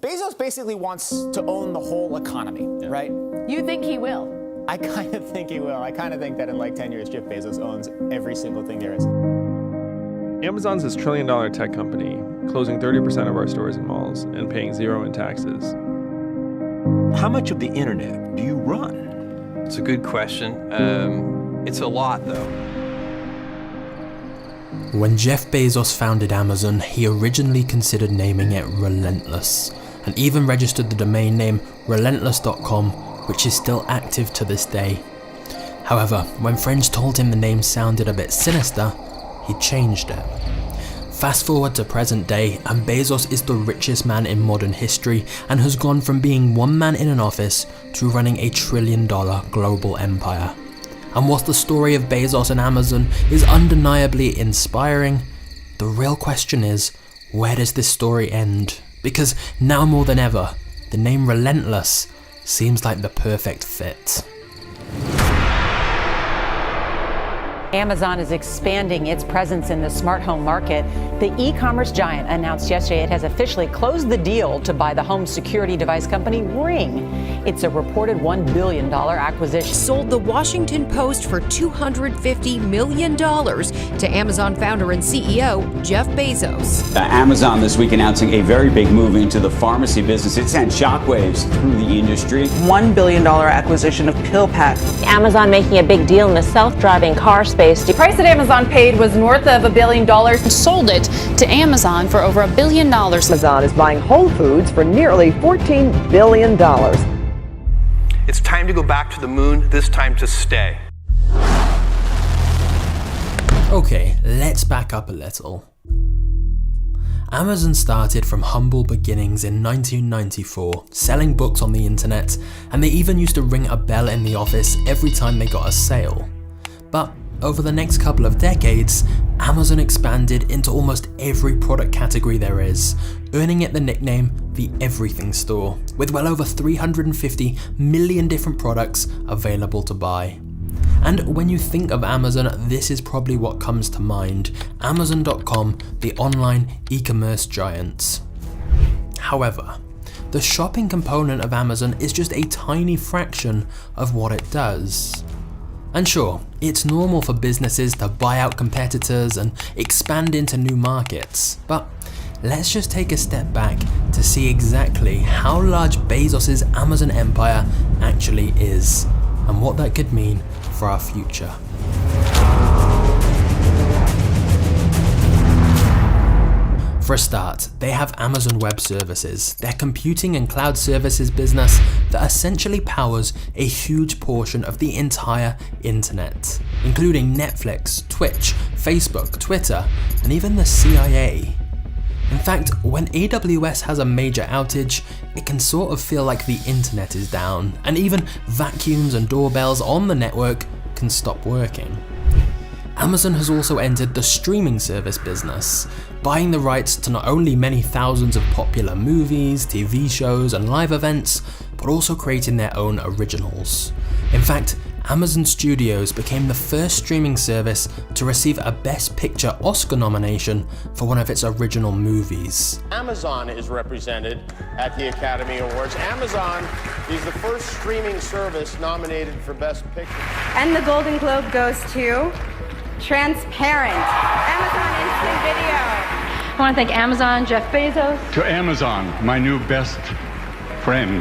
Bezos basically wants to own the whole economy, right? You think he will? I kind of think he will. I kind of think that in like 10 years, Jeff Bezos owns every single thing there is. Amazon's this trillion-dollar tech company, closing 30% of our stores and malls and paying zero in taxes. How much of the internet do you run? It's a good question. It's a lot, though. When Jeff Bezos founded Amazon, he originally considered naming it Relentless, and even registered the domain name relentless.com, which is still active to this day. However, when friends told him the name sounded a bit sinister, he changed it. Fast forward to present day, and Bezos is the richest man in modern history and has gone from being one man in an office to running a $1 trillion global empire. And whilst the story of Bezos and Amazon is undeniably inspiring, the real question is, where does this story end? Because now more than ever, the name Relentless seems like the perfect fit. Amazon is expanding its presence in the smart home market. The e-commerce giant announced yesterday it has officially closed the deal to buy the home security device company Ring. It's a reported $1 billion acquisition. Sold the Washington Post for $250 million to Amazon founder and CEO Jeff Bezos. Amazon this week announcing a very big move into the pharmacy business. It sent shockwaves through the industry. $1 billion acquisition of PillPack. Amazon making a big deal in the self-driving car space. The price that Amazon paid was north of $1 billion. Sold it to Amazon for over $1 billion. Amazon is buying Whole Foods for nearly $14 billion. It's time to go back to the moon, this time to stay. Okay, let's back up a little. Amazon started from humble beginnings in 1994, selling books on the internet, and they even used to ring a bell in the office every time they got a sale. But over the next couple of decades, Amazon expanded into almost every product category there is, earning it the nickname the Everything Store, with well over 350 million different products available to buy. And when you think of Amazon, this is probably what comes to mind: Amazon.com, the online e-commerce giant. However, the shopping component of Amazon is just a tiny fraction of what it does. And sure, it's normal for businesses to buy out competitors and expand into new markets, but let's just take a step back to see exactly how large Bezos' Amazon empire actually is, and what that could mean for our future. For a start, they have Amazon Web Services, their computing and cloud services business that essentially powers a huge portion of the entire internet, including Netflix, Twitch, Facebook, Twitter, and even the CIA. In fact, when AWS has a major outage, it can sort of feel like the internet is down, and even vacuums and doorbells on the network can stop working. Amazon has also entered the streaming service business, buying the rights to not only many thousands of popular movies, TV shows, and live events, but also creating their own originals. In fact, Amazon Studios became the first streaming service to receive a Best Picture Oscar nomination for one of its original movies. Amazon is represented at the Academy Awards. Amazon is the first streaming service nominated for Best Picture. And the Golden Globe goes to Transparent, Amazon Instant Video. I want to thank Amazon, Jeff Bezos. To Amazon, my new best friend.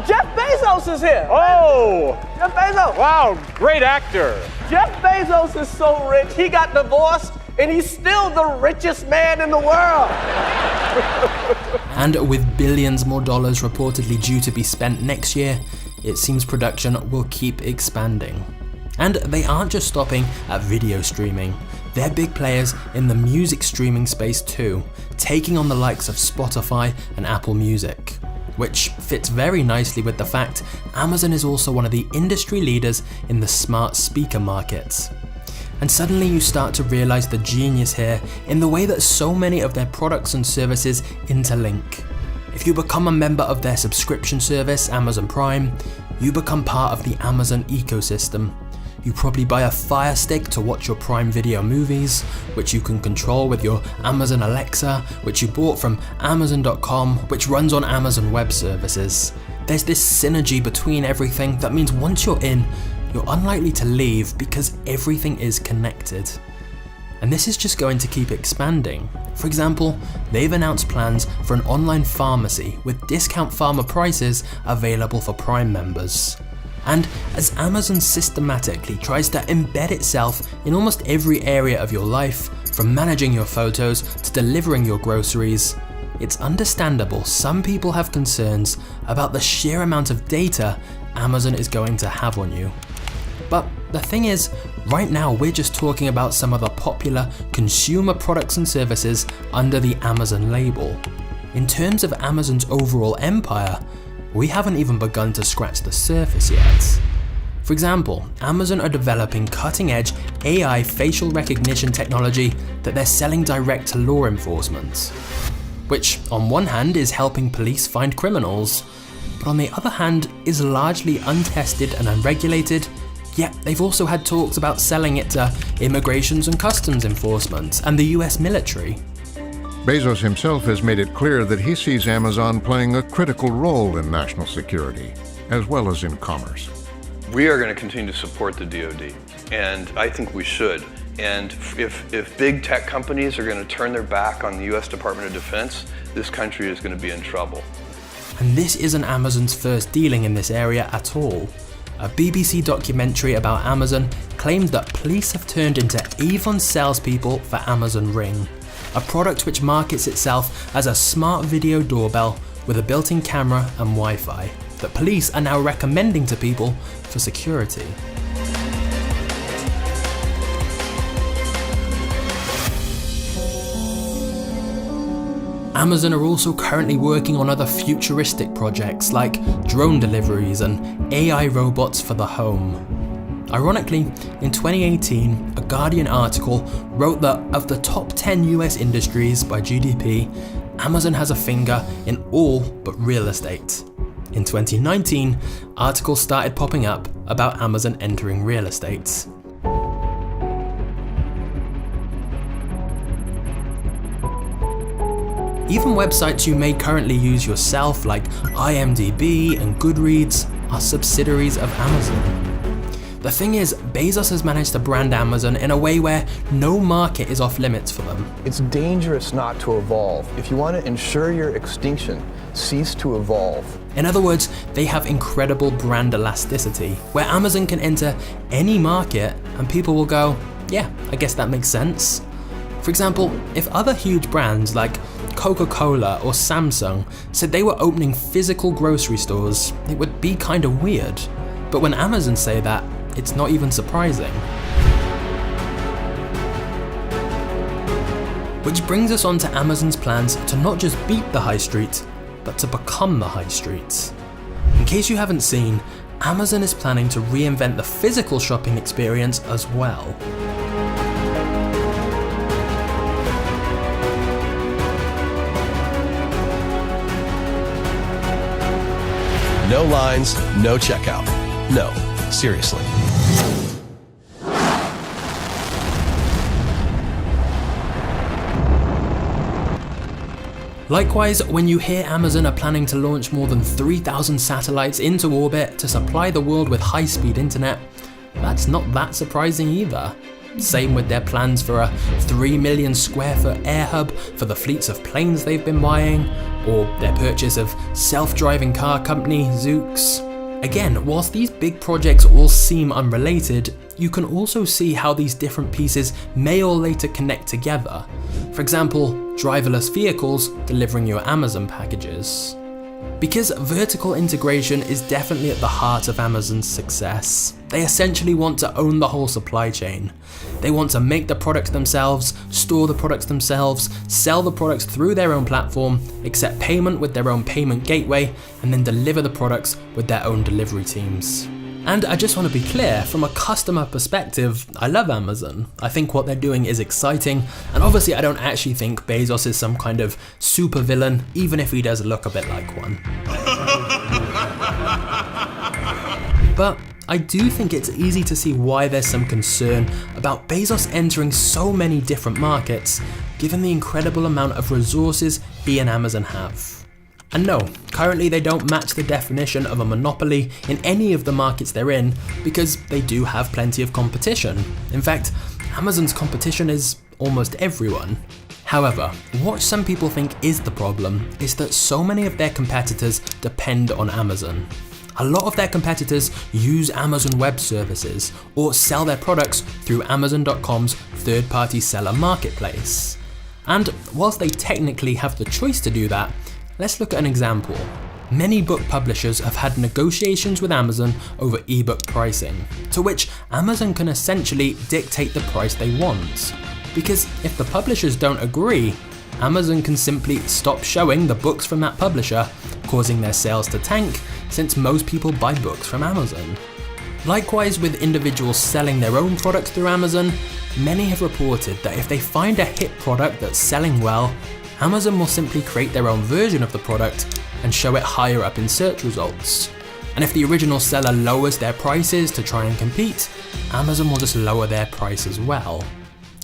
Jeff Bezos is here. Oh! Jeff Bezos. Wow, great actor. Jeff Bezos is so rich, he got divorced, and he's still the richest man in the world. And with billions more dollars reportedly due to be spent next year, it seems production will keep expanding. And they aren't just stopping at video streaming. They're big players in the music streaming space too, taking on the likes of Spotify and Apple Music, which fits very nicely with the fact Amazon is also one of the industry leaders in the smart speaker market. And suddenly you start to realize the genius here in the way that so many of their products and services interlink. If you become a member of their subscription service, Amazon Prime, you become part of the Amazon ecosystem. You probably buy a Fire Stick to watch your Prime Video movies, which you can control with your Amazon Alexa, which you bought from Amazon.com, which runs on Amazon Web Services. There's this synergy between everything that means once you're in, you're unlikely to leave because everything is connected. And this is just going to keep expanding. For example, they've announced plans for an online pharmacy with discount pharma prices available for Prime members. And as Amazon systematically tries to embed itself in almost every area of your life, from managing your photos to delivering your groceries, it's understandable some people have concerns about the sheer amount of data Amazon is going to have on you. But the thing is, right now we're just talking about some of the popular consumer products and services under the Amazon label. In terms of Amazon's overall empire, we haven't even begun to scratch the surface yet. For example, Amazon are developing cutting-edge AI facial recognition technology that they're selling direct to law enforcement, which on one hand is helping police find criminals, but on the other hand is largely untested and unregulated, yet they've also had talks about selling it to immigrations and customs enforcement and the US military. Bezos himself has made it clear that he sees Amazon playing a critical role in national security, as well as in commerce. We are going to continue to support the DoD, and I think we should. And if big tech companies are going to turn their back on the US Department of Defense, this country is going to be in trouble. And this isn't Amazon's first dealing in this area at all. A BBC documentary about Amazon claimed that police have turned into Avon salespeople for Amazon Ring, a product which markets itself as a smart video doorbell with a built-in camera and Wi-Fi that police are now recommending to people for security. Amazon are also currently working on other futuristic projects like drone deliveries and AI robots for the home. Ironically, in 2018, a Guardian article wrote that of the top 10 US industries by GDP, Amazon has a finger in all but real estate. In 2019, articles started popping up about Amazon entering real estate. Even websites you may currently use yourself, like IMDb and Goodreads, are subsidiaries of Amazon. The thing is, Bezos has managed to brand Amazon in a way where no market is off limits for them. It's dangerous not to evolve. If you want to ensure your extinction, cease to evolve. In other words, they have incredible brand elasticity, where Amazon can enter any market and people will go, yeah, I guess that makes sense. For example, if other huge brands like Coca-Cola or Samsung said they were opening physical grocery stores, it would be kind of weird. But when Amazon say that, it's not even surprising. Which brings us on to Amazon's plans to not just beat the high street, but to become the high street. In case you haven't seen, Amazon is planning to reinvent the physical shopping experience as well. No lines, no checkout. No, seriously. Likewise, when you hear Amazon are planning to launch more than 3,000 satellites into orbit to supply the world with high-speed internet, that's not that surprising either. Same with their plans for a 3 million square foot air hub for the fleets of planes they've been buying, or their purchase of self-driving car company Zoox. Again, whilst these big projects all seem unrelated, you can also see how these different pieces may or later connect together. For example, driverless vehicles delivering your Amazon packages. Because vertical integration is definitely at the heart of Amazon's success. They essentially want to own the whole supply chain. They want to make the products themselves, store the products themselves, sell the products through their own platform, accept payment with their own payment gateway, and then deliver the products with their own delivery teams. And I just want to be clear, from a customer perspective, I love Amazon. I think what they're doing is exciting, and obviously I don't actually think Bezos is some kind of super villain, even if he does look a bit like one. But I do think it's easy to see why there's some concern about Bezos entering so many different markets, given the incredible amount of resources he and Amazon have. And no, currently they don't match the definition of a monopoly in any of the markets they're in, because they do have plenty of competition. In fact, Amazon's competition is almost everyone. However, what some people think is the problem is that so many of their competitors depend on Amazon. A lot of their competitors use Amazon Web Services or sell their products through Amazon.com's third-party seller marketplace. And whilst they technically have the choice to do that, let's look at an example. Many book publishers have had negotiations with Amazon over ebook pricing, to which Amazon can essentially dictate the price they want. Because if the publishers don't agree, Amazon can simply stop showing the books from that publisher, causing their sales to tank, since most people buy books from Amazon. Likewise, with individuals selling their own products through Amazon, many have reported that if they find a hit product that's selling well, Amazon will simply create their own version of the product and show it higher up in search results. And if the original seller lowers their prices to try and compete, Amazon will just lower their price as well.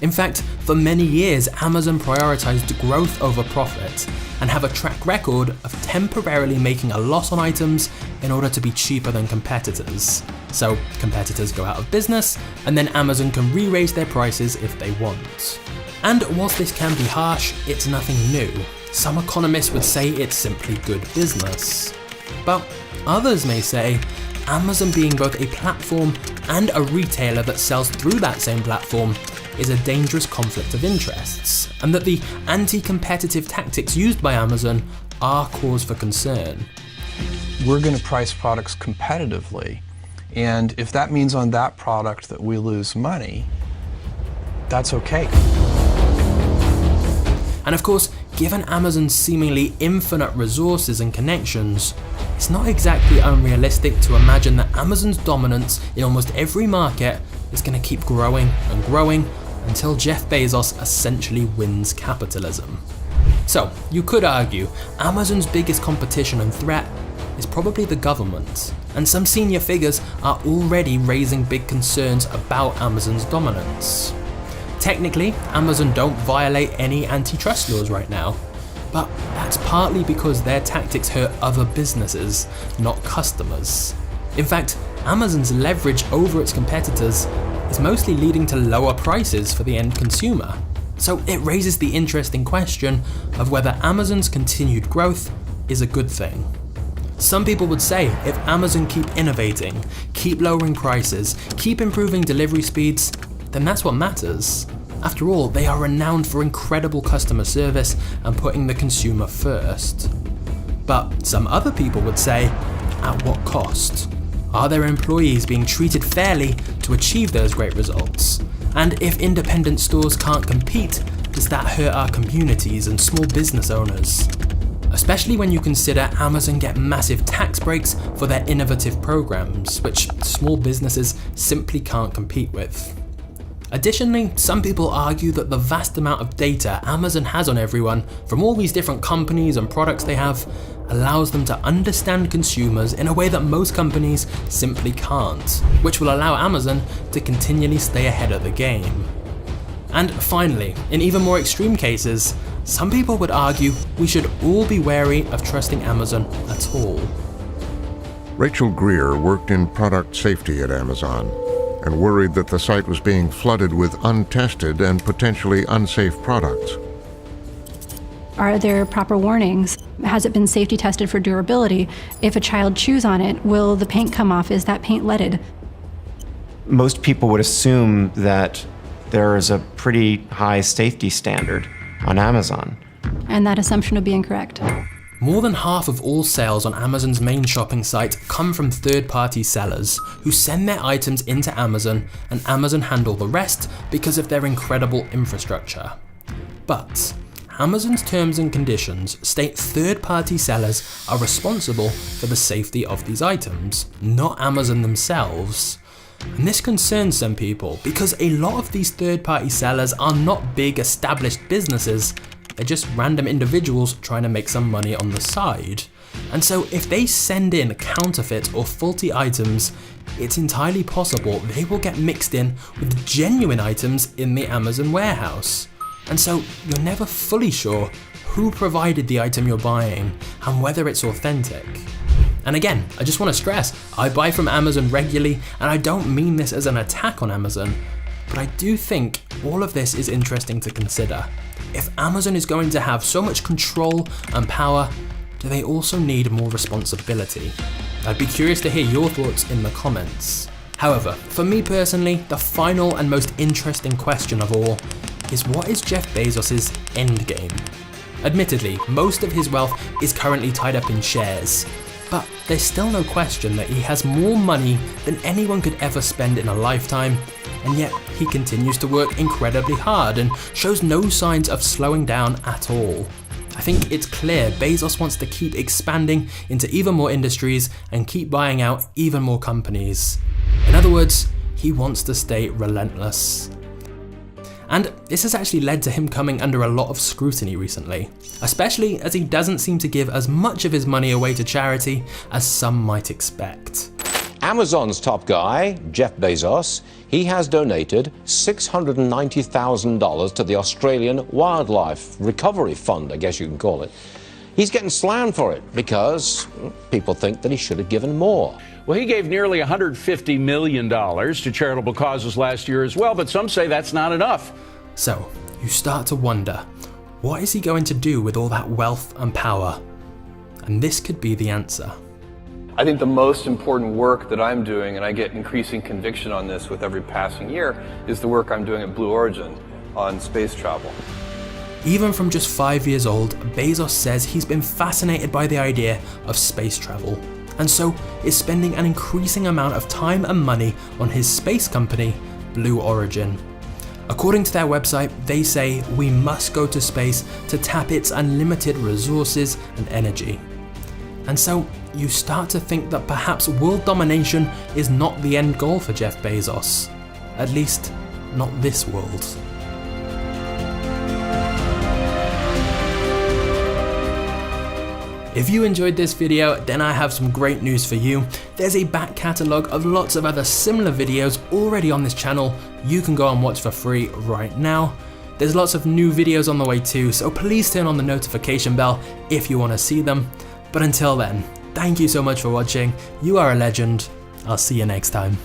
In fact, for many years, Amazon prioritized growth over profit and have a track record of temporarily making a loss on items in order to be cheaper than competitors. So competitors go out of business, and then Amazon can re-raise their prices if they want. And whilst this can be harsh, it's nothing new. Some economists would say it's simply good business. But others may say Amazon being both a platform and a retailer that sells through that same platform is a dangerous conflict of interests, and that the anti-competitive tactics used by Amazon are cause for concern. We're going to price products competitively, and if that means on that product that we lose money, that's okay. And of course, given Amazon's seemingly infinite resources and connections, it's not exactly unrealistic to imagine that Amazon's dominance in almost every market is going to keep growing and growing until Jeff Bezos essentially wins capitalism. So, you could argue Amazon's biggest competition and threat is probably the government, and some senior figures are already raising big concerns about Amazon's dominance. Technically, Amazon don't violate any antitrust laws right now, but that's partly because their tactics hurt other businesses, not customers. In fact, Amazon's leverage over its competitors is mostly leading to lower prices for the end consumer. So it raises the interesting question of whether Amazon's continued growth is a good thing. Some people would say if Amazon keep innovating, keep lowering prices, keep improving delivery speeds, then that's what matters. After all, they are renowned for incredible customer service and putting the consumer first. But some other people would say, at what cost? Are their employees being treated fairly to achieve those great results? And if independent stores can't compete, does that hurt our communities and small business owners? Especially when you consider Amazon get massive tax breaks for their innovative programs, which small businesses simply can't compete with. Additionally, some people argue that the vast amount of data Amazon has on everyone, from all these different companies and products they have, allows them to understand consumers in a way that most companies simply can't, which will allow Amazon to continually stay ahead of the game. And finally, in even more extreme cases, some people would argue we should all be wary of trusting Amazon at all. Rachel Greer worked in product safety at Amazon and worried that the site was being flooded with untested and potentially unsafe products. Are there proper warnings? Has it been safety tested for durability? If a child chews on it, will the paint come off? Is that paint leaded? Most people would assume that there is a pretty high safety standard on Amazon. And that assumption would be incorrect. More than half of all sales on Amazon's main shopping site come from third-party sellers who send their items into Amazon, and Amazon handle the rest because of their incredible infrastructure. But Amazon's terms and conditions state third-party sellers are responsible for the safety of these items, not Amazon themselves. And this concerns some people because a lot of these third-party sellers are not big established businesses, they're just random individuals trying to make some money on the side. And so if they send in counterfeit or faulty items, it's entirely possible they will get mixed in with genuine items in the Amazon warehouse. And so you're never fully sure who provided the item you're buying and whether it's authentic. And again, I just want to stress, I buy from Amazon regularly, and I don't mean this as an attack on Amazon, but I do think all of this is interesting to consider. If Amazon is going to have so much control and power, do they also need more responsibility? I'd be curious to hear your thoughts in the comments. However, for me personally, the final and most interesting question of all is, what is Jeff Bezos' endgame? Admittedly, most of his wealth is currently tied up in shares, but there's still no question that he has more money than anyone could ever spend in a lifetime, and yet he continues to work incredibly hard and shows no signs of slowing down at all. I think it's clear Bezos wants to keep expanding into even more industries and keep buying out even more companies. In other words, he wants to stay relentless. And this has actually led to him coming under a lot of scrutiny recently, especially as he doesn't seem to give as much of his money away to charity as some might expect. Amazon's top guy, Jeff Bezos, he has donated $690,000 to the Australian Wildlife Recovery Fund, I guess you can call it. He's getting slammed for it because people think that he should have given more. Well, he gave nearly $150 million to charitable causes last year as well, but some say that's not enough. So, you start to wonder, what is he going to do with all that wealth and power? And this could be the answer. I think the most important work that I'm doing, and I get increasing conviction on this with every passing year, is the work I'm doing at Blue Origin on space travel. Even from just 5 years old, Bezos says he's been fascinated by the idea of space travel, and so is spending an increasing amount of time and money on his space company, Blue Origin. According to their website, they say we must go to space to tap its unlimited resources and energy. And so you start to think that perhaps world domination is not the end goal for Jeff Bezos. At least, not this world. If you enjoyed this video, then I have some great news for you. There's a back catalogue of lots of other similar videos already on this channel you can go and watch for free right now. There's lots of new videos on the way too, so please turn on the notification bell if you want to see them. But until then, thank you so much for watching. You are a legend. I'll see you next time.